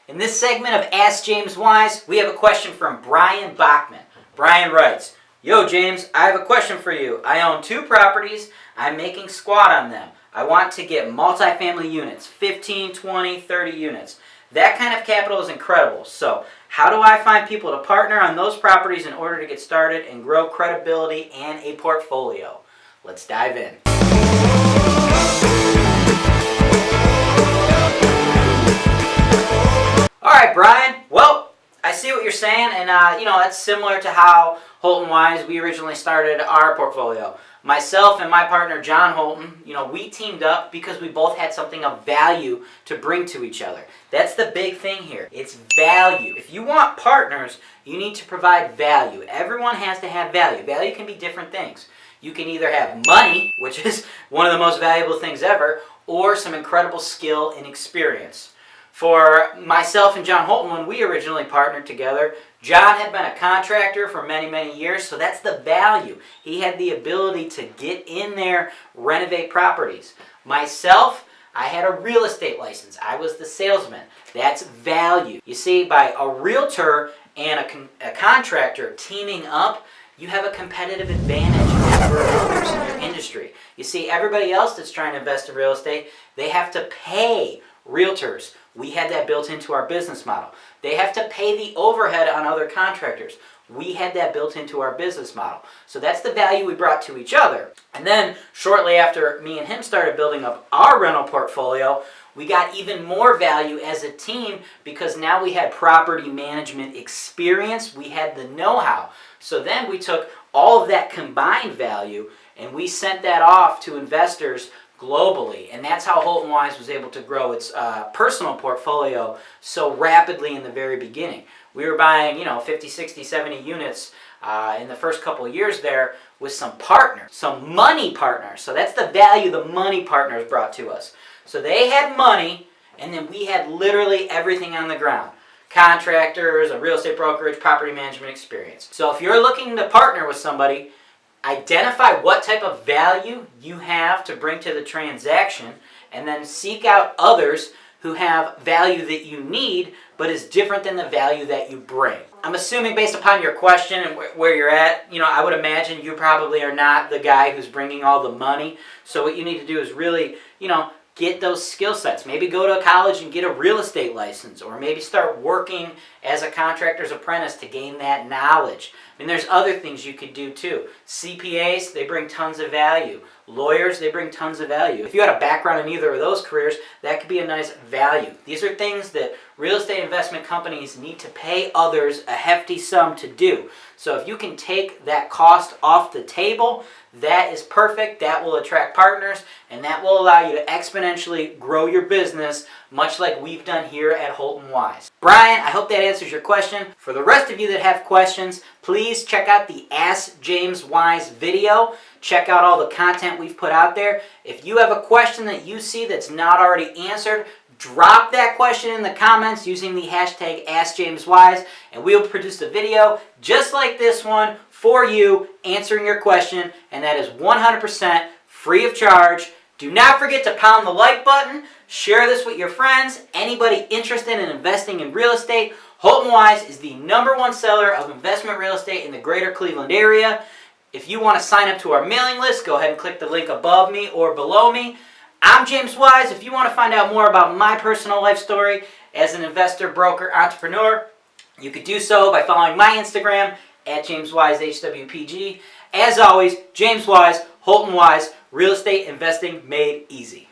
In this segment of Ask James Wise, we have a question from Brian Bachman. Brian writes, "Yo James, I have a question for you. I own 2 properties. I'm making squat on them. I want to get multifamily units, 15, 20, 30 units. That kind of capital is incredible. So how do I find people to partner on those properties in order to get started and grow credibility and a portfolio?" Let's dive in. All right, Brian. Well, I see what you're saying, and that's similar to how HoltonWise, we originally started our portfolio. Myself and my partner, John Holton, we teamed up because we both had something of value to bring to each other. That's the big thing here. It's value. If you want partners, you need to provide value. Everyone has to have value. Value can be different things. You can either have money, which is one of the most valuable things ever, or some incredible skill and experience. For myself and John Holton, when we originally partnered together, John had been a contractor for many, many years, so that's the value. He had the ability to get in there, renovate properties. Myself, I had a real estate license. I was the salesman. That's value. You see, by a realtor and a contractor teaming up, you have a competitive advantage over others in your industry. You see, everybody else that's trying to invest in real estate, they have to pay realtors. We had that built into our business model. They have to pay the overhead on other contractors. We had that built into our business model. So that's the value we brought to each other. And then shortly after me and him started building up our rental portfolio, we got even more value as a team because now we had property management experience. We had the know-how. So then we took all of that combined value and we sent that off to investors globally, and that's how HoltonWise was able to grow its personal portfolio so rapidly in the very beginning. We were buying, 50, 60, 70 units in the first couple of years there with some partners, some money partners. So that's the value the money partners brought to us. So they had money, and then we had literally everything on the ground. Contractors, a real estate brokerage, property management experience. So if you're looking to partner with somebody, identify what type of value you have to bring to the transaction, and then seek out others who have value that you need, but is different than the value that you bring. I'm assuming based upon your question and where you're at, I would imagine you probably are not the guy who's bringing all the money. So what you need to do is really, get those skill sets. Maybe go to college and get a real estate license, or maybe start working as a contractor's apprentice to gain that knowledge. There's other things you could do too. CPAs, they bring tons of value. Lawyers, they bring tons of value. If you had a background in either of those careers, that could be a nice value. These are things that real estate investment companies need to pay others a hefty sum to do. So if you can take that cost off the table, that is perfect. That will attract partners, and that will allow you to exponentially grow your business, much like we've done here at HoltonWise. Brian, I hope that answers your question. For the rest of you that have questions, please check out the Ask James Wise video. Check out all the content we've put out there. If you have a question that you see that's not already answered, drop that question in the comments using the hashtag AskJamesWise, and we'll produce a video just like this one for you answering your question, and that is 100% free of charge. Do not forget to pound the like button, share this with your friends, anybody interested in investing in real estate. HoltonWise is the #1 seller of investment real estate in the greater Cleveland area. If you want to sign up to our mailing list, go ahead and click the link above me or below me. I'm James Wise. If you want to find out more about my personal life story as an investor, broker, entrepreneur, you could do so by following my Instagram at JamesWiseHWPG. As always, James Wise, HoltonWise, real estate investing made easy.